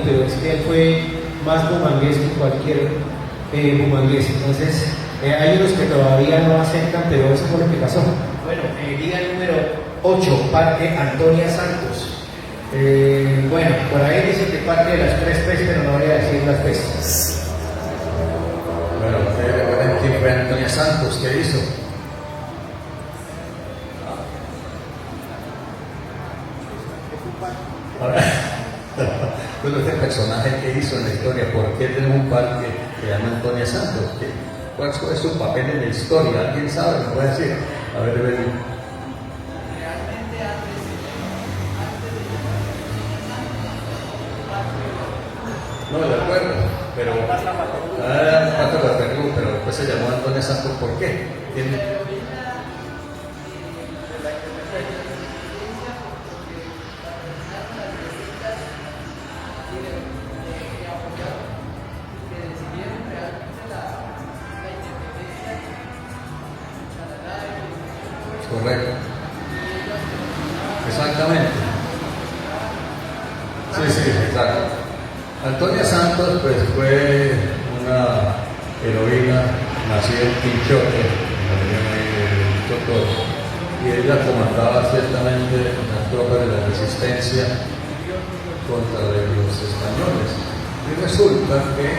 pero es que él fue más bumangués que cualquier bumangués. Entonces, hay unos que todavía no aceptan, pero eso fue lo que pasó. Bueno, día número 8, Parque Antonia Santos. Bueno, por ahí dice que parte de las 3 P's, pero no voy a decir las P's. Bueno, ustedes recuerdan quién fue Antonia Santos, ¿qué hizo? Bueno, este personaje que hizo en la historia, ¿por qué tenemos un parque que se llama Antonia Santos? ¿Cuál fue su papel en la historia? ¿Alguien sabe? ¿Me puede decir? A ver, Realmente no, de acuerdo, pero pero después se llamó Antonia Santos, ¿por qué? Correcto. Exactamente. Sí, exacto. Antonia Santos pues fue una heroína nacida en Quinchote, en la región de Chocó, y ella comandaba ciertamente las tropas de la resistencia contra los españoles. Y resulta que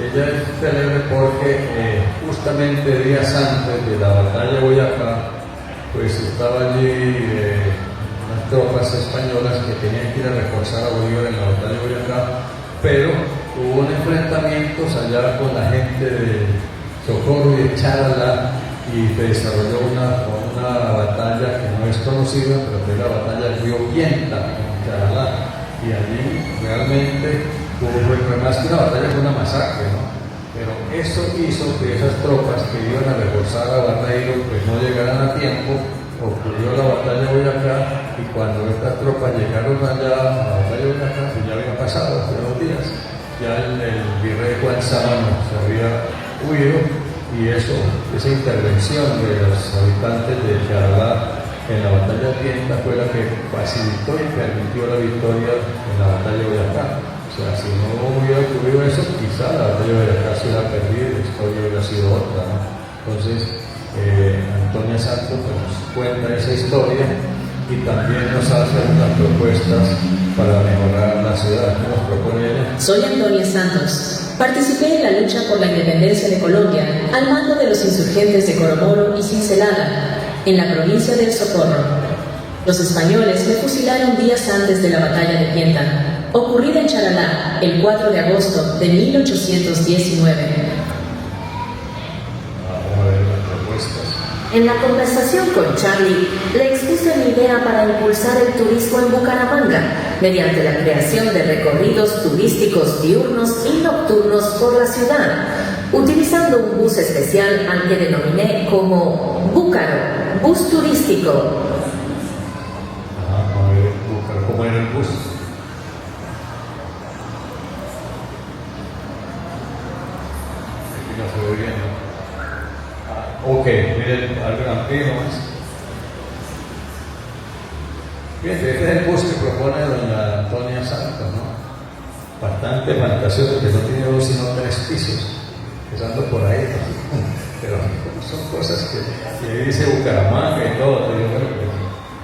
ella es célebre porque justamente días antes de la batalla de Boyacá, pues estaba allí unas tropas españolas que tenían que ir a reforzar a Bolívar en la batalla de Boyacá, pero hubo un enfrentamientos allá con la gente de Socorro y de Charalá, y se desarrolló una batalla que no es conocida, pero fue la batalla del río Pienta en Charalá, y allí realmente fue más que una batalla, fue una masacre, ¿no? Pero eso hizo que esas tropas que iban a reforzar a Barreiro pues no llegaran a tiempo. Ocurrió la batalla de Boyacá, y cuando estas tropas llegaron allá a la batalla de Boyacá, pues ya había pasado hace 2 días, ya el virrey Juan Sámano se había huido, y esa intervención de los habitantes de Charalá en la batalla de Pienta fue la que facilitó y permitió la victoria en la batalla de Boyacá. O sea, si no hubiera ocurrido eso, quizá la batalla de Boyacá se hubiera perdido y la historia hubiera sido otra, ¿no? Entonces, Antonia Santos nos cuenta esa historia y también nos hace unas propuestas para mejorar la ciudad. ¿Qué nos propone ella? Soy Antonia Santos. Participé en la lucha por la independencia de Colombia al mando de los insurgentes de Coromoro y Cincelada, en la provincia del Socorro. Los españoles me fusilaron días antes de la batalla de Pienta, ocurrida en Charalá el 4 de agosto de 1819. En la conversación con Charlie, le expuse mi idea para impulsar el turismo en Bucaramanga, mediante la creación de recorridos turísticos diurnos y nocturnos por la ciudad, utilizando un bus especial al que denominé como Búcaro, bus turístico. A ver, Búcaro, ¿cómo era el bus? Aquí no se ve bien, ¿no? Ok, miren, algo amplio más. Bien, este es el bus que propone doña Antonia Santos, ¿no? Bastante fantasioso, que no tiene 2 sino 3 pisos, empezando por ahí, ¿no? Pero son cosas que dice Bucaramanga y todo, pero bueno,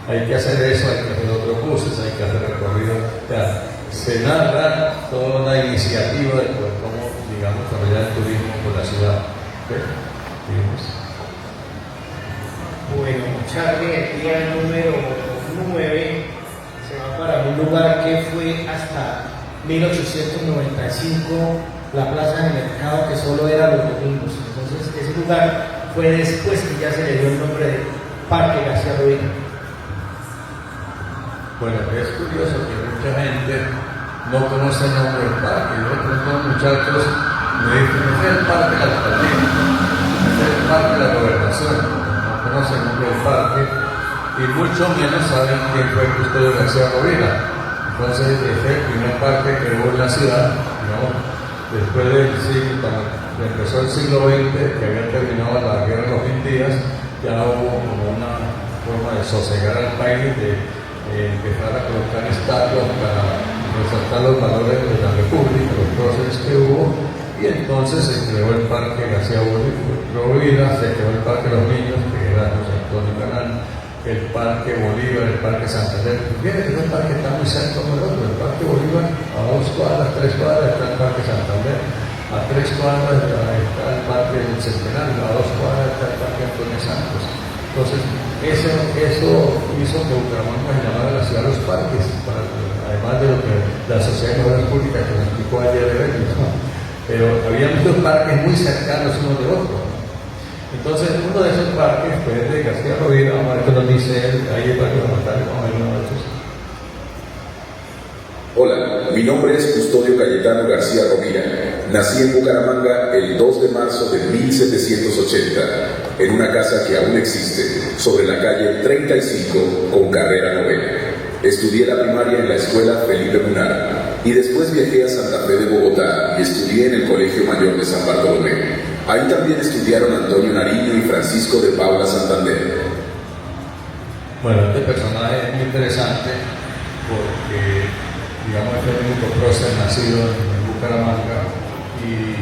hay que hacer eso, hay que hacer otros buses, hay que hacer recorridos. O sea, se narra toda una iniciativa de cómo, digamos, desarrollar el turismo por la ciudad. ¿Okay? Bueno, Charlie, el día número 9 se va para un lugar que fue hasta 1895 la plaza de mercado, que solo era los domingos. Entonces, ese lugar fue después que ya se le dio el nombre de Parque García Rovira. Bueno, es curioso que mucha gente no conoce el nombre del parque. Yo le pregunto a los muchachos, me dicen, ¿no es el Parque de la Alcaldía? ¿No es el Parque de la Gobernación? No conocen el nombre del parque, y mucho menos saben quién fue Custodio García Rovira. Entonces, este es el primer parque que hubo en la ciudad, digamos, después del siglo, cuando empezó el siglo XX, que había terminado la guerra de los 100 días, ya hubo como una forma de sosegar al país, de empezar a colocar estatuas para resaltar los valores entonces se creó el Parque García Rovira, se creó el Parque Los Niños, que era José Antonio Canal, el Parque Bolívar, el Parque Santander. Fíjense que el parque está muy cerca como el otro. El Parque Bolívar, a 2 cuadras, 3 cuadras está el Parque Santander, a 3 cuadras está el Parque del Centenario, a 2 cuadras está el Parque Antonio Santos. Entonces, eso hizo que Bucaramanga se llamara la ciudad de los parques, además de lo que la Sociedad de Obras Públicas que nos explicó ayer de Berlín, ¿no? Pero había muchos parques muy cercanos unos de otros. Entonces, uno de esos parques fue el de García Rovira, vamos a ver qué nos dice él, ahí es para que lo notar, vamos a ver uno de esos. Hola, mi nombre es Custodio Cayetano García Rovira. Nací en Bucaramanga el 2 de marzo de 1780, en una casa que aún existe, sobre la calle 35 con carrera 9. Estudié la primaria en la escuela Felipe Munar y después viajé a Santa Fe de Bogotá y estudié en el Colegio Mayor de San Bartolomé. Ahí también estudiaron Antonio Nariño y Francisco de Paula Santander. Bueno, este personaje es muy interesante porque, digamos, es el único prócer nacido en Bucaramanga y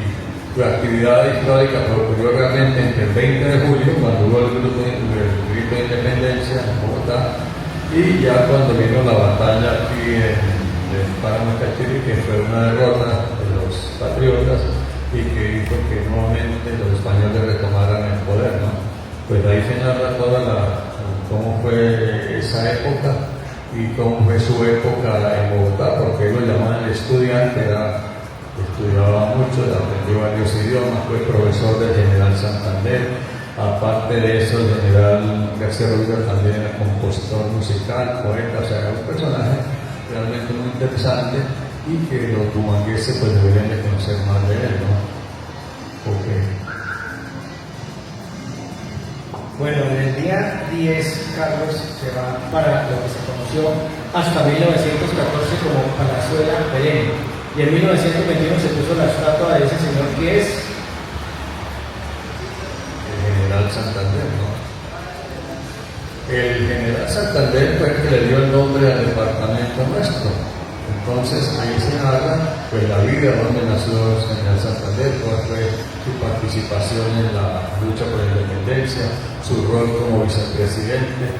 su actividad histórica ocurrió realmente entre el 20 de julio, cuando hubo el grito de independencia en Bogotá, y ya cuando vino la batalla aquí en Páramo Cachiri, que fue una derrota de los patriotas y que hizo que nuevamente los españoles retomaran el poder, ¿no? Pues ahí se narra cómo fue esa época y cómo fue su época en Bogotá, porque él lo llamaban el estudiante, estudiaba mucho, aprendió varios idiomas, fue profesor del general Santander. Aparte de eso, el general García Rovira también era compositor musical, poeta, o sea, era un personaje realmente muy interesante y que los bumangueses pues deberían de conocer más de él, ¿no? Okay. Bueno, en el día 10, Carlos se va para lo que se conoció hasta 1914 como Palazuela Belén. Y en 1921 se puso la estatua de ese señor que es General Santander, ¿no? El general Santander fue el que le dio el nombre al departamento nuestro. Entonces ahí se narra pues la vida donde nació el general Santander, cuál fue su participación en la lucha por la independencia, su rol como vicepresidente,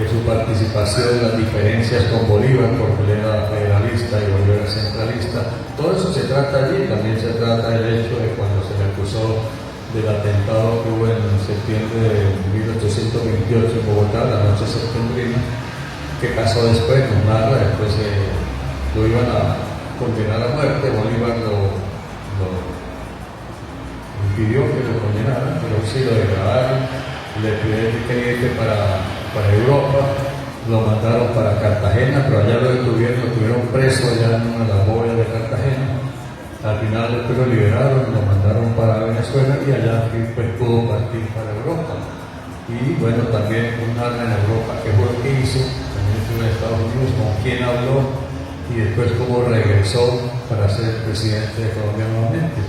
su participación en las diferencias con Bolívar, porque él era federalista y Bolívar era centralista. Todo eso se trata allí. También se trata del hecho de cuando se le acusó del atentado que hubo en septiembre de 1828 en Bogotá, la noche septembrina. ¿Qué pasó después? Nos narra, después lo iban a condenar a muerte. Bolívar lo impidió que lo condenaran, pero sí lo degradaron, le pidieron que irse para Europa, lo mandaron para Cartagena, pero allá lo detuvieron, lo tuvieron preso allá en una de las bóvedas de Cartagena. Al final después lo liberaron, lo mandaron para Venezuela y allá pues pudo partir para Europa. Y bueno, también un arma en Europa, que fue lo que hizo, también estuvo en Estados Unidos, con quién habló y después cómo regresó para ser presidente de Colombia nuevamente.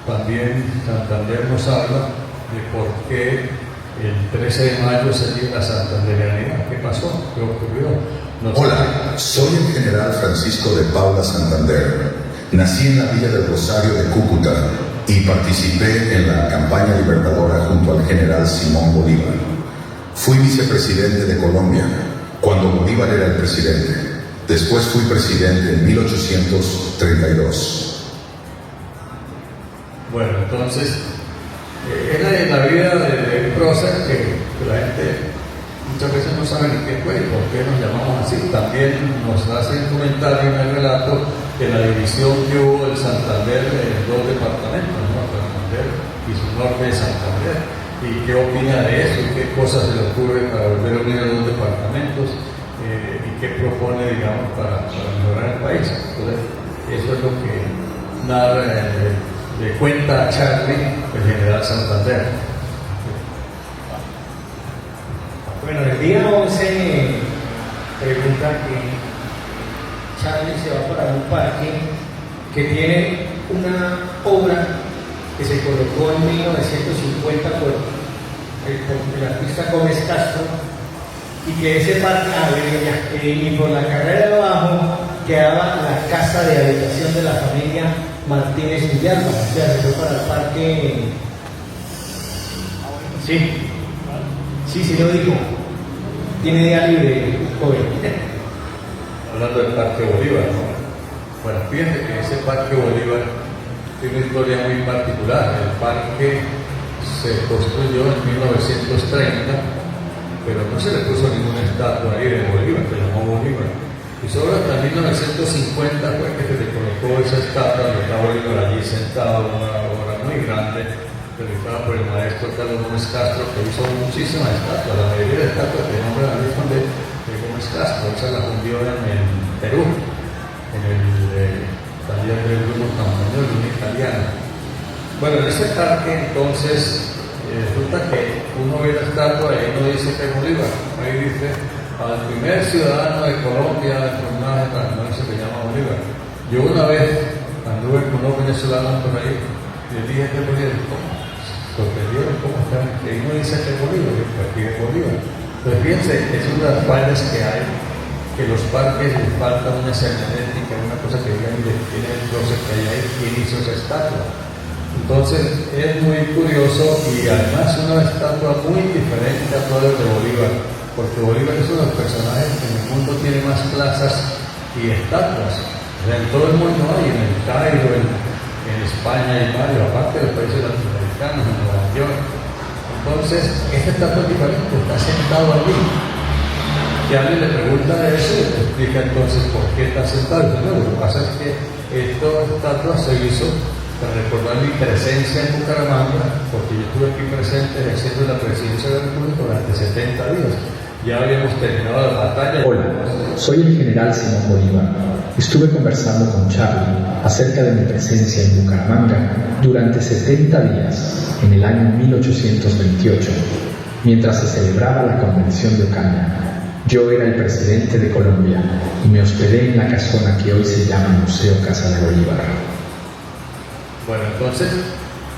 También Santander nos habla de por qué el 13 de mayo se dio la Santanderianidad. ¿Qué pasó? ¿Qué ocurrió? Hola, soy el general Francisco de Paula Santander. Nací en la Villa del Rosario de Cúcuta y participé en la campaña libertadora junto al general Simón Bolívar. Fui vicepresidente de Colombia cuando Bolívar era el presidente. Después fui presidente en 1832. Bueno, entonces, era la vida de un prócer que la gente muchas veces no sabe ni qué fue y por qué nos llamamos así. También nos hace un comentario en el relato de la división que hubo del Santander en 2 departamentos, ¿no? Santander y su norte de Santander. ¿Y qué opina de eso? ¿Y qué cosas se le ocurre para volver a unir a 2 departamentos? ¿Y qué propone, digamos, para mejorar el país? Entonces, eso es lo que narra, le cuenta a Charlie, el general Santander. Bueno, el día 11 pregunta que Charlie se va para un parque que tiene una obra que se colocó en 1950 por el artista Gómez Castro y que ese parque, y por la carrera de abajo quedaba la casa de habitación de la familia Martínez Villalba, o sea, se fue para el parque. Sí lo dijo. Tiene día libre, joven. Hablando del Parque Bolívar, ¿no? Bueno, fíjense que ese Parque Bolívar tiene una historia muy particular. El parque se construyó en 1930, pero no se le puso ninguna estatua ahí de Bolívar, se llamó Bolívar. Y solo hasta 1950 fue que se le colocó esa estatua donde está Bolívar allí sentado, una obra muy grande, realizada por el maestro Carlos Gómez Castro, que hizo muchísimas estatuas. La mayoría de estatuas que nombran ahí son de Gómez Castro. Esa la fundió en Perú, en el taller del grupo Campañol, un italiano. Bueno, en ese parque entonces resulta que uno ve la estatua y no dice que es Bolívar, ahí dice al primer ciudadano de Colombia de formaje transnacional se llama Bolívar. Yo una vez anduve con unos venezolanos por ahí y les dije que Bolívar, sorprendieron cómo están, que uno dice que es Bolívar, y pues aquí es Bolívar. Entonces fíjense, es una de las fallas que hay, que los parques les falta una señalética, una cosa que digan y tiene el proceso que hay ahí, quién hizo esa estatua. Entonces es muy curioso y además una estatua muy diferente a todas las de Bolívar, porque Bolívar es uno de los personajes que en el mundo tiene más plazas y estatuas. O sea, en todo el mundo hay, en el Cairo, en España hay varios, aparte de los países latinoamericanos, en Nueva York. Entonces, esta estatua es diferente, está sentado allí. Si alguien le pregunta eso, le explica entonces por qué está sentado. No, lo que pasa es que esta estatua se hizo para recordar mi presencia en Bucaramanga, porque yo estuve aquí presente ejerciendo la presidencia de la República durante 70 días. Ya habíamos terminado la batalla. Hola, soy el general Simón Bolívar. Estuve conversando con Charlie acerca de mi presencia en Bucaramanga durante 70 días en el año 1828, mientras se celebraba la Convención de Ocaña. Yo era el presidente de Colombia y me hospedé en la casona que hoy se llama Museo Casa de Bolívar. Bueno, entonces,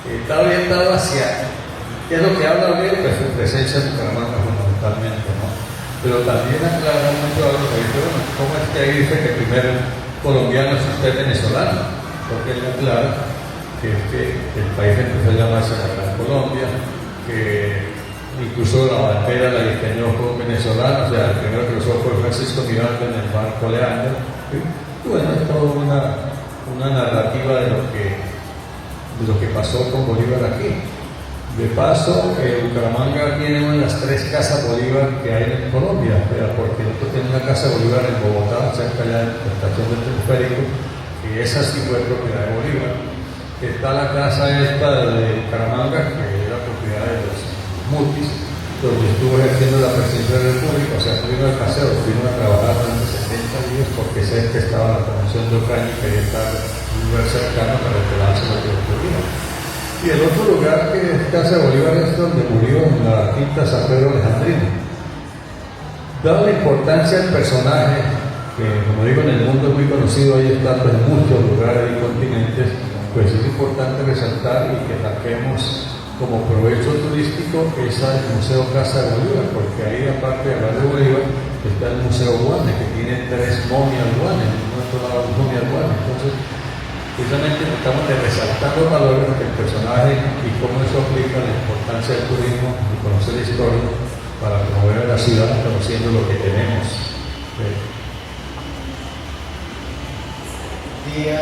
está orientado hacia, ¿qué es lo que habla bien? Pues su presencia en Bucaramanga fundamentalmente, ¿no? Pero también aclara mucho a lo que dice, bueno, ¿cómo es que ahí dice que el primer colombiano es usted venezolano? Porque él aclara que el país empezó a llamarse la Gran Colombia, que incluso la bandera la diseñó por venezolano, o sea, el primero que lo usó fue Francisco Miranda en el barco Leandro. Y bueno, es toda una narrativa de lo que pasó con Bolívar aquí. De paso, Bucaramanga tiene una de las 3 casas Bolívar que hay en Colombia, porque nosotros tenemos una casa Bolívar en Bogotá, cerca de la estación del teleférico, y esa sí fue propiedad de Bolívar. Está la casa esta de Bucaramanga, que era propiedad de los Mutis, donde estuvo ejerciendo la presidencia de la República. O sea, no vino al paseo, vino a trabajar durante 70 días porque sé que estaba la Convención de Ocaña y quería estar en un lugar cercano para enterarse de lo que ocurría. Y el otro lugar que es Casa de Bolívar es donde murió en la quinta San Pedro Alejandrino. Dado la importancia del personaje, que como digo en el mundo es muy conocido, hay estatuas en muchos lugares y continentes, pues es importante resaltar y que saquemos como provecho turístico esa del Museo Casa de Bolívar, porque ahí aparte de hablar de Bolívar está el Museo Guane, que tiene 3 momias Guane, en nuestro lado momias Guane. Entonces, precisamente tratamos de resaltar los valores del personaje y cómo eso aplica la importancia del turismo y conocer la historia para promover a la ciudad conociendo lo que tenemos. Día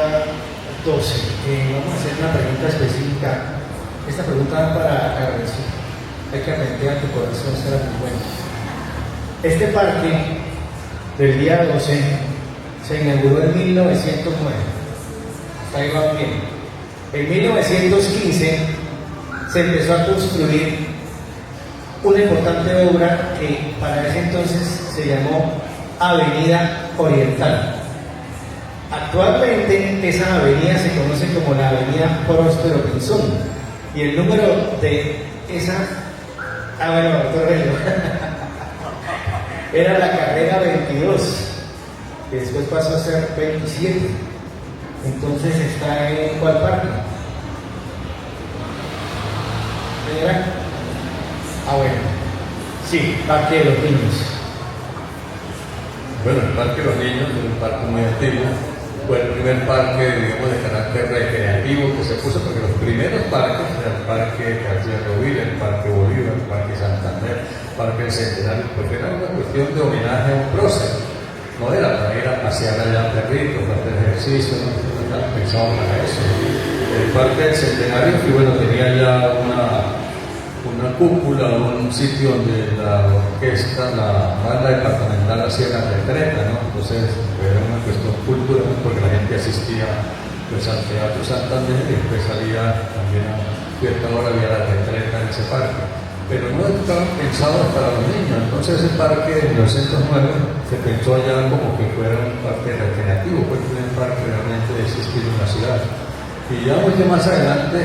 12. Vamos a hacer una pregunta específica. Esta pregunta va para Carlos. Hay que aprender a tu corazón, será muy bueno. Este parque del día 12 se inauguró en 1909. Ahí va bien. En 1915 se empezó a construir una importante obra que para ese entonces se llamó Avenida Oriental. Actualmente esa avenida se conoce como la Avenida Próspero Pinzón y el número de esa era la carrera 22, que después pasó a ser 27. Entonces está en ¿cuál parque? ¿Señora? Bueno. Sí, Parque de los Niños. Bueno, el Parque de los Niños es un parque muy antiguo. Fue el primer parque, digamos, de carácter recreativo primeros parques, el Parque García Rovira, el Parque Bolívar, el Parque Santander, el Parque Centenario, pues era una cuestión de homenaje a un prócer. No era para ir a pasear allá perritos, para hacer ejercicio, no estaba pensado para eso. El Parque del Centenario, que bueno, tenía ya una cúpula, un sitio donde la orquesta, la banda departamental hacía la retreta, ¿no? Entonces era una cuestión cultural porque la gente asistía pues al Teatro Santander y después salía también a cierta hora había la retreta en ese parque. Pero no estaban pensados para los niños, entonces ese parque en los 1909 se pensó allá como que fuera un parque recreativo, fue el primer parque realmente de ese estilo en la ciudad. Y ya mucho más adelante,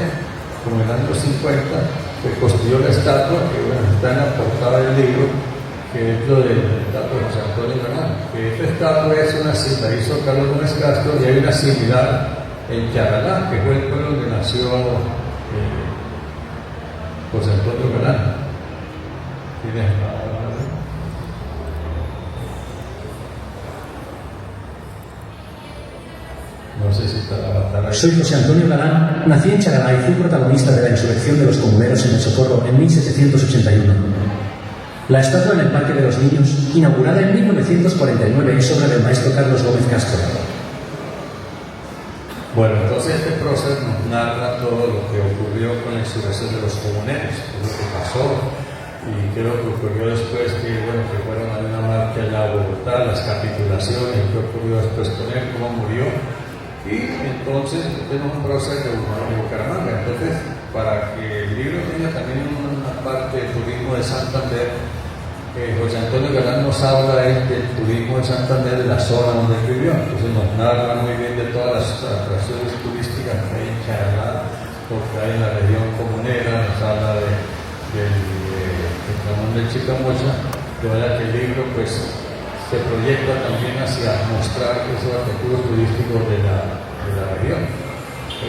como en los años 50, se construyó la estatua que bueno, está en la portada del libro, que es lo del estatua de José Antonio Galán, que esta estatua es una la hizo Carlos Gómez Castro y hay una similar en Charalá, que fue el pueblo donde nació José Antonio Galán. No sé si está la batalla. Soy José Antonio Galán, nací en Charalá y fui protagonista de la insurrección de los comuneros en el Socorro en 1781. La estatua en el Parque de los Niños, inaugurada en 1949, es obra del maestro Carlos Gómez Castro. Bueno, entonces este prócer nos narra todo lo que ocurrió con la insurrección de los comuneros, lo que pasó y qué es lo que ocurrió después, que bueno, que fueron a una marcha allá a Bogotá, las capitulaciones, qué ocurrió después con él, cómo murió. Y entonces tenemos un prócer de Bucaramanga. Entonces, para que el libro tenga también una parte del turismo de Santander, José Antonio Galán nos habla del turismo de Santander, de la zona donde vivió. Entonces nos narra muy bien de todas las atracciones turísticas que hay en Charalá, lo que hay en la región comunera, nos habla del Ramón del Chicamocha, de manera que el libro pues se proyecta también hacia mostrar esos atractivos turísticos de la región. ¿Sí?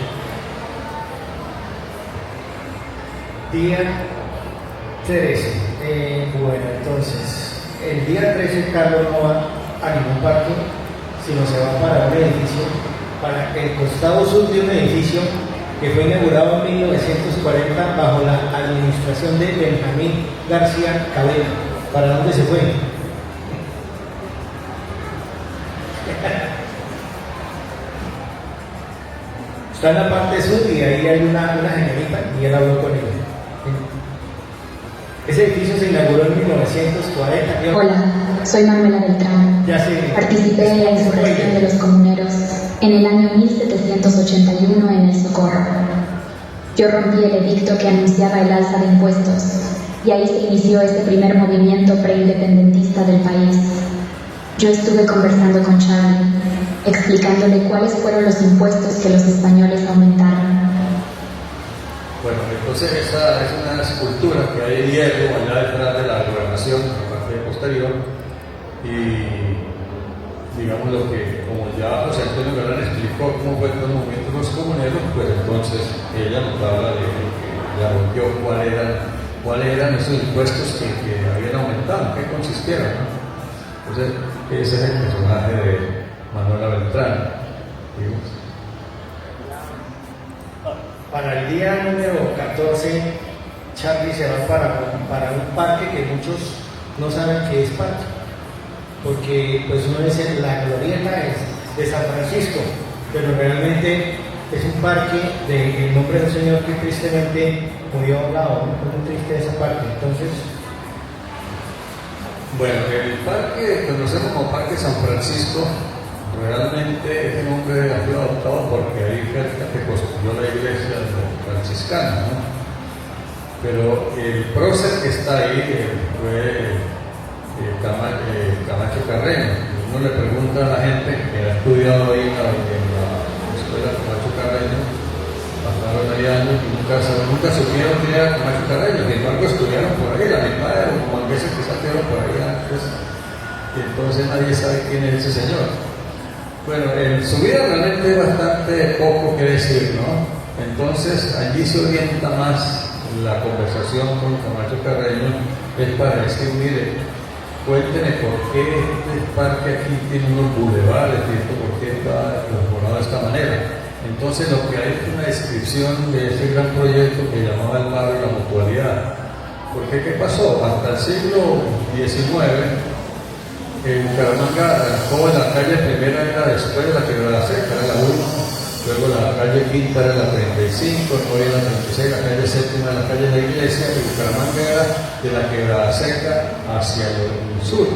Día 13. Bueno, entonces, el día 13 Carlos no va a ningún parque, sino se va para un edificio, para el costado sur de un edificio que fue inaugurado en 1940 bajo la administración de Benjamín García Cabello. ¿Para dónde se fue? Está en la parte sur y ahí hay una señorita y él habló con ella. Ese edificio se inauguró en 1940. Hola, soy Manuela Beltrán. Participé en la insurrección de los comuneros en el año 1781 en El Socorro. Yo rompí el edicto que anunciaba el alza de impuestos y ahí se inició este primer movimiento preindependentista del país. Yo estuve conversando con Charlie, explicándole cuáles fueron los impuestos que los españoles aumentaron. Bueno, entonces esa es una escultura que hay en hierro allá detrás de la gobernación, en la parte posterior, y digamos lo que, como ya José Antonio Galán explicó cómo fue el movimiento de los comuneros, pues entonces ella nos habla de que ya rompió cuáles eran esos impuestos que habían aumentado, en qué consistieron, ¿no? Entonces, ese es el personaje de Manuela Beltrán. ¿Digamos? Para el día número 14, Charlie se va para un parque que muchos no saben que es parque, porque pues uno dice la glorieta es de San Francisco, pero realmente es un parque del nombre de un señor que tristemente murió a un lado, ¿no? Fue muy triste esa parte. Entonces, bueno, el parque que conocemos como Parque San Francisco, realmente ese nombre ha sido adoptado porque ahí cerca se construyó la iglesia franciscana, ¿no? Pero el prócer que está ahí fue Camacho Carreño. Uno le pregunta a la gente que ha estudiado ahí en la escuela Camacho Carreño, pasaron ahí años y nunca supieron quién era Camacho Carreño, sin embargo estudiaron por ahí, la misma de los mangueses que salieron por ahí antes, y entonces nadie sabe quién es ese señor. Bueno, en su vida realmente bastante poco que decir, ¿no? Entonces allí se orienta más la conversación con Camacho Carreño, es para decir, mire, cuénteme por qué este parque aquí tiene unos bulevares, y esto, por qué está transformado de esta manera. Entonces lo que hay es una descripción de ese gran proyecto que llamaba el barrio La Mutualidad. Porque ¿qué pasó? Hasta el siglo XIX, en Bucaramanga, como la calle primera era después de la Quebrada Seca, era la 1, luego la calle quinta era la 35, luego era la 36, la calle séptima era la calle de la Iglesia, y Bucaramanga era de la Quebrada Seca hacia el sur.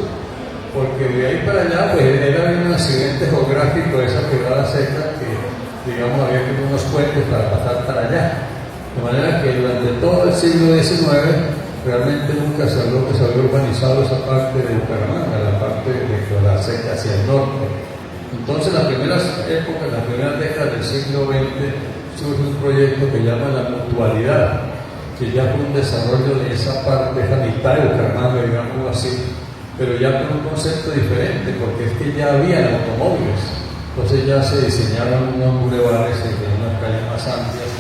Porque de ahí para allá, pues era un accidente geográfico de esa Quebrada Seca que, digamos, había que unos puentes para pasar para allá. De manera que durante todo el siglo XIX realmente nunca se habló que se había urbanizado esa parte de Bucaramanga, la parte de Quebrada Seca hacia el norte. Entonces, las primeras épocas, las primeras décadas del siglo XX, surge un proyecto que llama La Mutualidad, que ya fue un desarrollo de esa parte, esa mitad de Bucaramanga, digamos así, pero ya con un concepto diferente, porque es que ya había automóviles. Entonces ya se diseñaron unos bulevares y unas calles más amplias,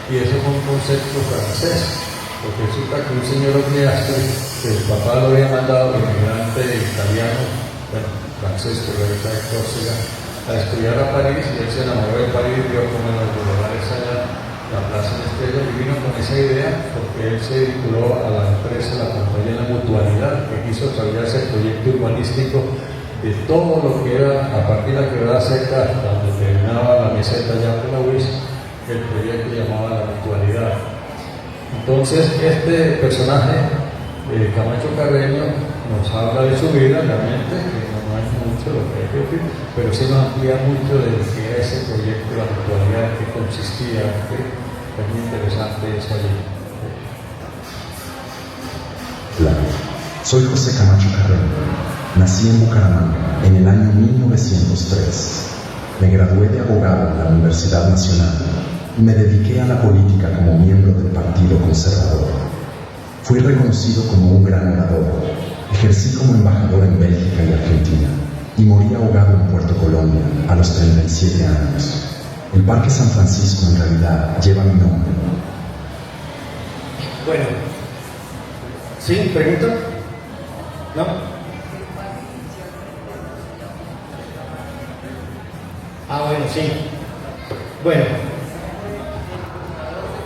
y eso fue un concepto francés, porque resulta que un señor Ogliastri, que el papá lo había mandado, el inmigrante italiano, bueno, francés, pero ahorita de Córcega, a estudiar a París, y él se enamoró de París, vio como en los bulevares allá, la Plaza de Estrella, y vino con esa idea, porque él se vinculó a la empresa, la compañía La Mutualidad, que quiso desarrollar ese proyecto urbanístico de todo lo que era, a partir de la Quebrada Seca, hasta donde terminaba la meseta ya con la UIS, el proyecto llamaba La Mutualidad. Entonces, este personaje, Camacho Carreño, nos habla de su vida, realmente, que no es mucho lo que hay que decir, pero sí nos amplía mucho de lo que era ese proyecto de La Mutualidad, en qué consistía, que es muy interesante eso allí. Claro. Soy José Camacho Carreño. Nací en Bucaramanga en el año 1903. Me gradué de abogado en la Universidad Nacional y me dediqué a la política como miembro del Partido Conservador. Fui reconocido como un gran orador, ejercí como embajador en Bélgica y Argentina y morí ahogado en Puerto Colombia a los 37 años. El Parque San Francisco en realidad lleva mi nombre. Bueno, ¿sí? ¿Pregunta? ¿No? Bueno, sí. Bueno.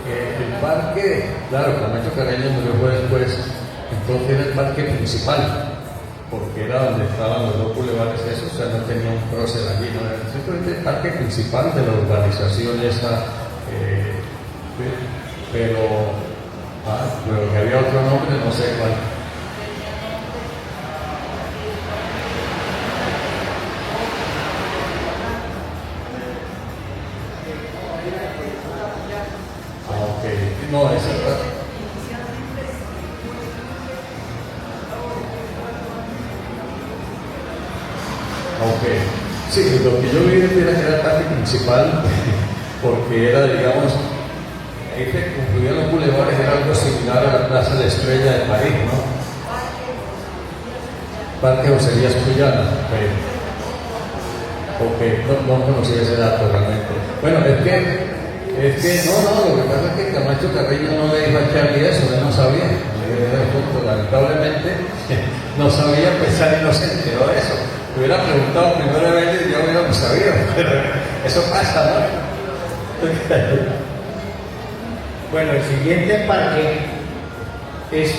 El parque, claro, Camacho Carreño murió después, entonces era el parque principal, porque era donde estaban los dos bulevares esos, o sea, no tenía un prócer allí, no era simplemente el parque principal de la urbanización esa, pero que había otro nombre, no sé cuál. No, ese sí, lo que yo vi era que era el parque principal, porque era, digamos, ahí se concluían los bulevares, era algo similar a la Plaza de Estrella de París, ¿no? Parque José Díaz Puyana, no conocía ese dato realmente. Bueno, es que no, lo que pasa es que Camacho Carreño no le dijo a Charlie eso, él no sabía. Lamentablemente no sabía pensar y no se enteró de eso. Me hubiera preguntado primero vez y yo hubiera sabido, pero eso pasa, ¿no? Bueno, el siguiente parque es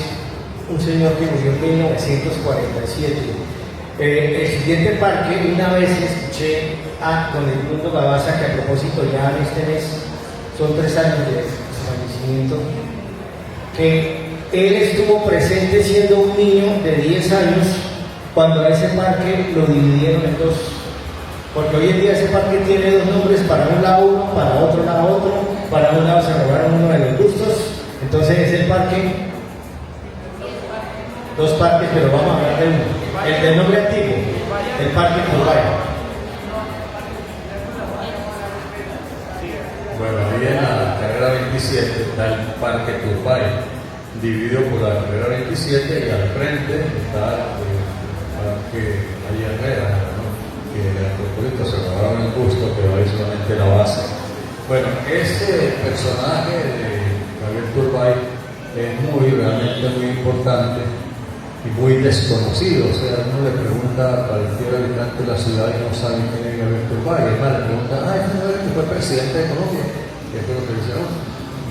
un señor que murió en 1947. El siguiente parque, una vez escuché a don Edmundo Gabaza, que a propósito ya en este mes son 3 años de su fallecimiento, que él estuvo presente siendo un niño de 10 años cuando a ese parque lo dividieron en 2, porque hoy en día ese parque tiene 2 nombres, para un lado uno, para otro lado otro, para un lado se robaron uno de los bustos, entonces es el parque, 2 parques, pero vamos a hablar de uno, el del nombre antiguo, el parque Turbay. Bueno, ahí en la carrera 27 está el Parque Turbay, dividido por la carrera 27, y al frente está el Parque María Herrera, ¿no? Que a propósito se robaron el busto, pero es solamente la base. Bueno, este personaje de Javier Turbay es realmente muy importante, muy desconocido. O sea, uno le pregunta a cualquier habitante de la ciudad y no sabe quién es Gabriel Turbay. Además le pregunta, ¿este no es el que fue presidente de Colombia? Y eso es lo que dice uno.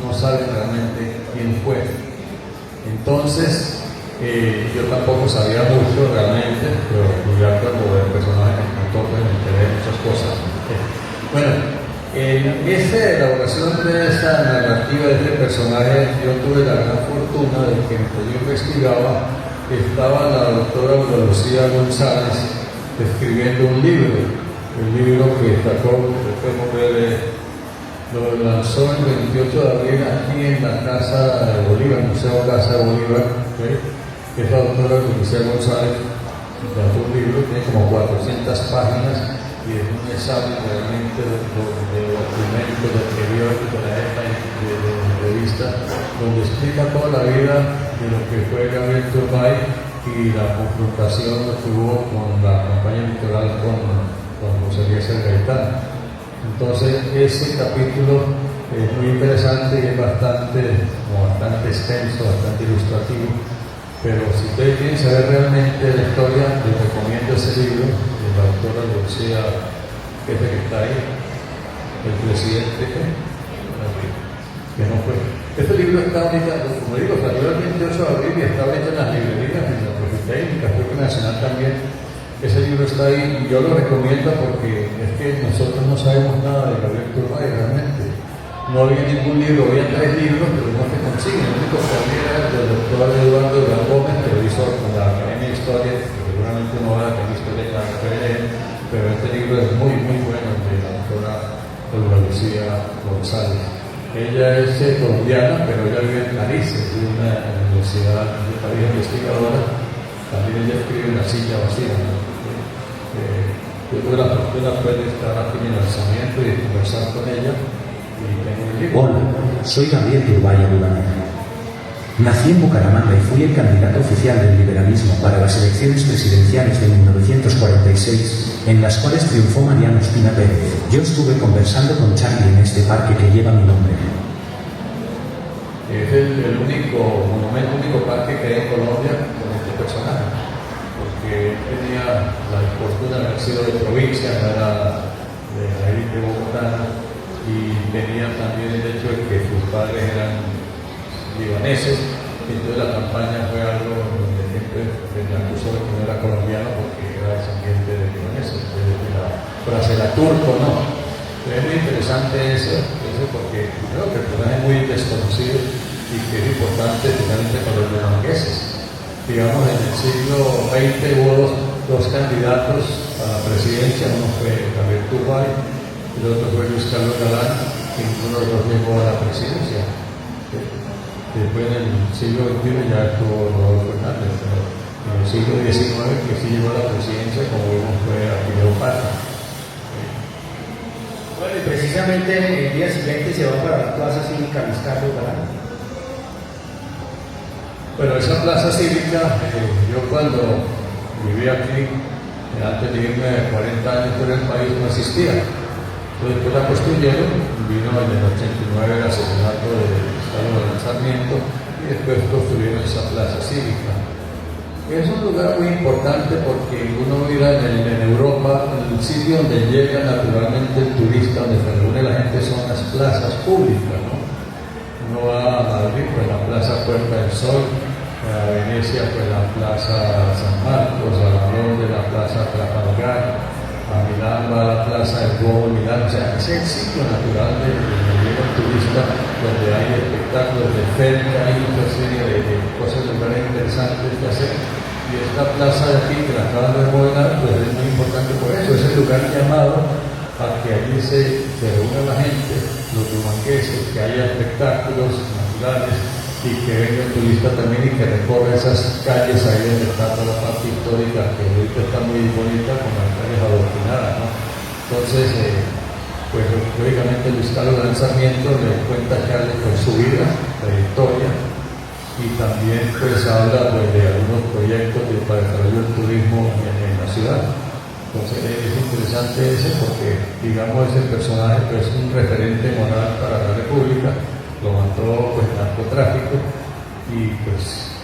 No sabe realmente quién fue. Entonces, yo tampoco sabía mucho realmente, pero ya cuando el personaje me contó, pues me enteré de muchas cosas. Bueno, en esta elaboración de esta narrativa de este personaje, yo tuve la gran fortuna de que mientras yo investigaba, estaba la doctora Lucía González escribiendo un libro, el libro que sacó, después lo lanzó el 28 de abril aquí en la Casa de Bolívar, Museo Casa de Bolívar, ¿okay? Es la doctora Lucía González, lanzó un libro, tiene como 400 páginas y es un examen realmente de documentos, de periódicos, de la época, de revista, donde explica toda la vida de lo que fue Gabriel Turbay y la confrontación que tuvo con la campaña electoral con José Eliezer Gaitán. Entonces, ese capítulo es muy interesante y es bastante extenso, bastante ilustrativo. Pero si ustedes quieren saber realmente la historia, les recomiendo ese libro de la doctora Lucía, que está ahí, el presidente, que no fue. Este libro está ahorita, como digo, salió el 28 de abril y está ahorita en las librerías, en la Profitécnica, creo que Nacional también. Ese libro está ahí y yo lo recomiendo porque es que nosotros no sabemos nada de Gabriel Turbay realmente. No había ningún libro, había 3 libros, pero no se consiguen. El único que había era el del doctor Eduardo Durán Gómez, que lo hizo con la Academia de Historia, que seguramente no va a tener historia en la APN, pero este libro es muy, muy bueno, de la doctora Lucía González. Ella es colombiana, pero ella vive en París, es de una universidad de París investigadora. También ella escribe en La silla vacía, ¿no? Yo tuve la fortuna de estar aquí en el lanzamiento y de conversar con ella. Hola, soy Gabriel Turbay Aguilar. Nací en Bucaramanga y fui el candidato oficial del liberalismo para las elecciones presidenciales de 1946, en las cuales triunfó Mariano Espina Pérez. Yo estuve conversando con Charlie en este parque que lleva mi nombre. Es el único monumento, el único parque que hay en Colombia con este personaje, porque tenía la fortuna de haber sido de provincia, no era de la élite bogotana, y tenía también el hecho de que sus padres eran libaneses, y entonces la campaña fue algo donde siempre se le acusó de que no era colombiano porque era descendiente de libaneses, de la frase la turco, ¿no? Pero es muy interesante eso porque creo que el personaje es muy desconocido y que es importante especialmente para los bumangueses. Digamos, en el siglo XX hubo dos candidatos a la presidencia, uno fue Gabriel Turbay, el otro fue Luis Carlos Galán, que ninguno de los dos llegó a la presidencia. Después en el siglo XXI ya estuvo Rodolfo Hernández, pero en el siglo XIX que sí llegó a la presidencia, como vimos, fue Aquileo Parra. Bueno, y precisamente el día siguiente se va para la Plaza Cívica Luis Carlos Galán. Bueno, esa plaza cívica, yo cuando vivía aquí, antes de irme de 40 años por el país, no existía. Entonces la construyeron, vino en el 89 el asesinato de Gustavo Sarmiento y después construyeron esa plaza cívica. Es un lugar muy importante porque uno mira en Europa, el sitio donde llega naturalmente el turista, donde se reúne la gente son las plazas públicas, ¿no? Uno va a Madrid, pues la Plaza Puerta del Sol, a Venecia, pues la Plaza San Marcos, a Roma de la Plaza Trafalgar, a Milán va a la Plaza del Duomo de Milán. O sea, es el sitio natural de llega el turista, donde hay espectáculos de cerca, hay una serie de cosas muy interesantes que hacer. Y esta plaza de aquí, que la acaban de remodelar, pues es muy importante por eso. Es el lugar llamado a que allí se reúna la gente, los bumangueses, que haya espectáculos naturales y que venga el turista también y que recorra esas calles ahí donde está toda la parte histórica, que ahorita está muy bonita con las calles adoctrinadas, ¿no? Entonces, pues lógicamente Luis Carlos Sarmiento le cuenta a Charles con su vida, trayectoria, y también pues habla pues, de algunos proyectos para el desarrollo del turismo en la ciudad. Entonces es interesante ese porque, digamos, ese personaje pues, es un referente moral para la República, lo mató pues narcotráfico y pues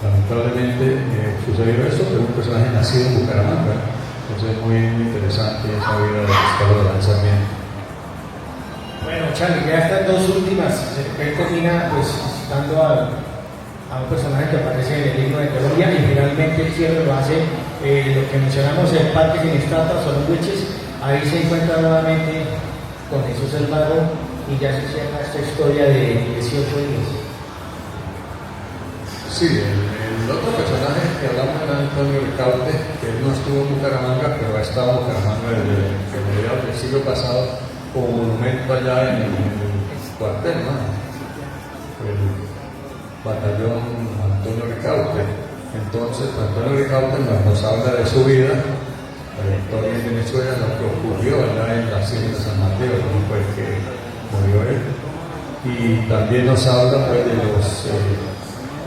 lamentablemente sucedió esto, pero un personaje nacido en Bucaramanga. Entonces es muy interesante esa vida del pescador de lanzamiento. Bueno, Charlie, ya estas dos últimas, él termina pues citando a un personaje que aparece en el himno de Colombia y finalmente el cierre lo hace lo que mencionamos, el parque sin estatua, Solón Huiches. Ahí se encuentra nuevamente con Jesús el Mago y ya se cierra esta historia de 18 días. Sí, el otro personaje que hablamos era Antonio Ricaurte, que él no estuvo en Bucaramanga, pero ha estado en Bucaramanga desde mediados del siglo pasado como monumento allá en el cuartel, ¿no? El batallón Antonio Ricaurte. Entonces, Antonio Ricaurte nos habla de su vida, la historia en Venezuela, lo que ocurrió allá en la hacienda de San Mateo, como fue que murió él. Y también nos habla pues, de los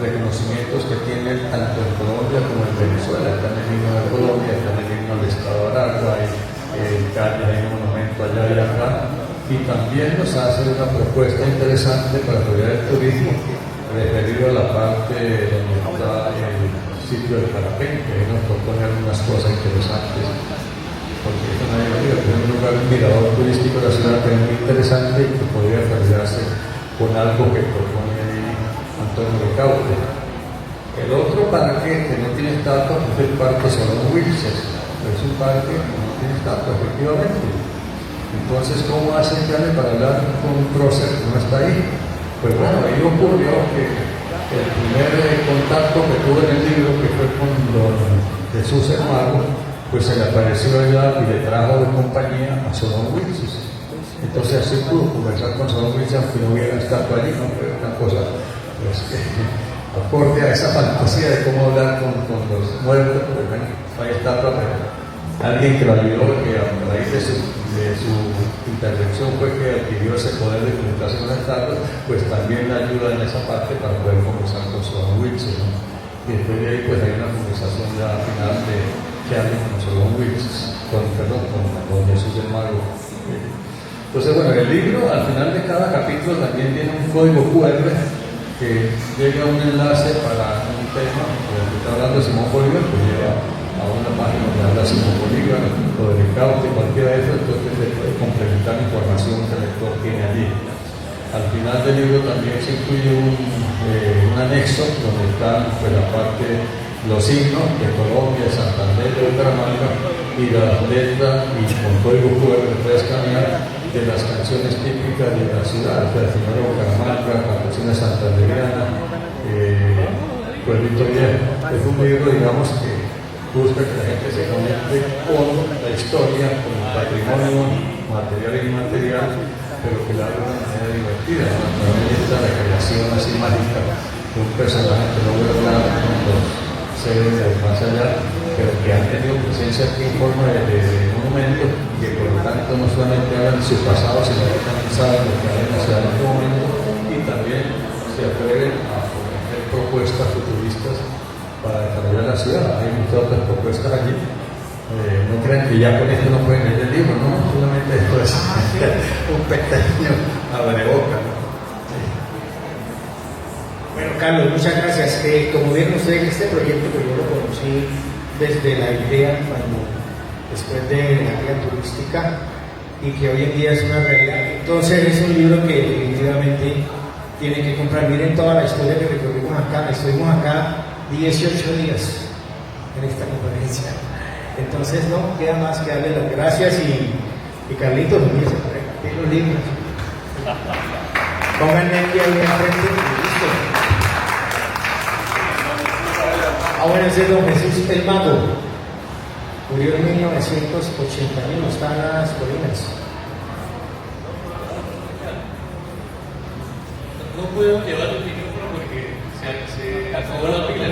reconocimientos que tiene tanto en Colombia como en Venezuela. Está en el himno de Colombia, está en el himno del Estado de Aragua, hay un monumento allá y acá. Y también nos hace una propuesta interesante para apoyar el turismo, referido a la parte donde está el sitio del parapente, que nos propone algunas cosas interesantes, porque es un lugar, un mirador turístico de la ciudad que es muy interesante y que podría afiliarse con algo que propone Antonio Ricaurte. El otro parque que no tiene estatua es el Parque Solón Huiches, es un parque que no tiene estatua, efectivamente. Entonces, ¿cómo hacen para hablar con un prócer que no está ahí? Pues bueno, ahí ocurrió que el primer contacto que tuve en el libro, que fue con don Jesús el Mago, pues se le apareció allá y le trajo de compañía a Solón Huiches. Entonces así pudo conversar con Solón Huiches, aunque no hubiera estatua allí, no fue una cosa pues, aporte a esa fantasía de cómo hablar con los muertos, pues bueno, no hay estatua, pero alguien que lo ayudó, que a raíz de su intervención fue que adquirió ese poder de comunicación con las estatuas, pues también le ayuda en esa parte para poder conversar con Solón Huiches, ¿no? Y después de ahí pues hay una conversación ya final de Charlie con Solón Huiches, con Jesús el Mago. Entonces bueno, el libro al final de cada capítulo también tiene un código QR que llega a un enlace para un tema, como el que está hablando Simón Bolívar, que lleva a una página donde habla Simón Bolívar o de Ricaurte, cualquiera de esos, entonces se puede complementar la información que el lector tiene allí. Al final del libro también se incluye un anexo donde están pues, la parte, los signos de Colombia, Santander, de Bucaramanga y las letras y con código QR que puedes cambiar de las canciones típicas de la ciudad, de la señora Bucaramanga, la canción santanderiana, Pueblito Viejo. Es un libro, digamos, que busca que la gente se conecte con la historia, con el patrimonio material e inmaterial, pero que la haga de una manera divertida, ¿no? A través de esta recreación así mágica de un personaje que no vuelve a hablar con los seres del más allá, pero que han tenido presencia aquí en forma de monumento, que por lo tanto no solamente hablan de su pasado, sino que también saben lo que hay en la ciudad en este momento, y también se atreven a hacer propuestas futuristas para desarrollar la ciudad. Hay muchas otras propuestas allí. No crean que ya con esto no pueden leer el libro, no, solamente esto es un pequeño abrebocas, ¿no? Bueno, Carlos, muchas gracias. Como vieron ustedes, este proyecto que yo lo conocí desde la idea después de la guía turística y que hoy en día es una realidad. Entonces es un libro que definitivamente tienen que comprar. Miren toda la historia que recorrimos acá. Estuvimos acá 18 días en esta conferencia. Entonces no queda más que darle las gracias y Carlitos, empieza a repartir los libros. Pónganle aquí ahí enfrente y listo. Ahora es de don Jesús el Mago. Murió en 1981, está en las colinas. No puedo llevar el micrófono porque se acabó la pila.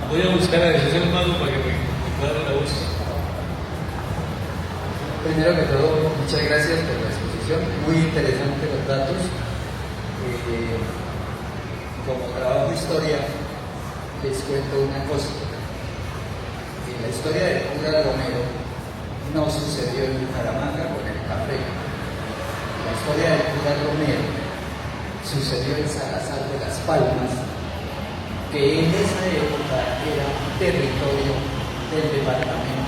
Voy a buscar a Jesús el Mago para que me cuadre la voz. Primero que todo, muchas gracias por la exposición. Muy interesante los datos. Como trabajo historia, les cuento una cosa. La historia de Cura Romero no sucedió en Bucaramanga con el café. La historia de Cura Romero sucedió en Salazar de las Palmas, que en esa época era territorio del departamento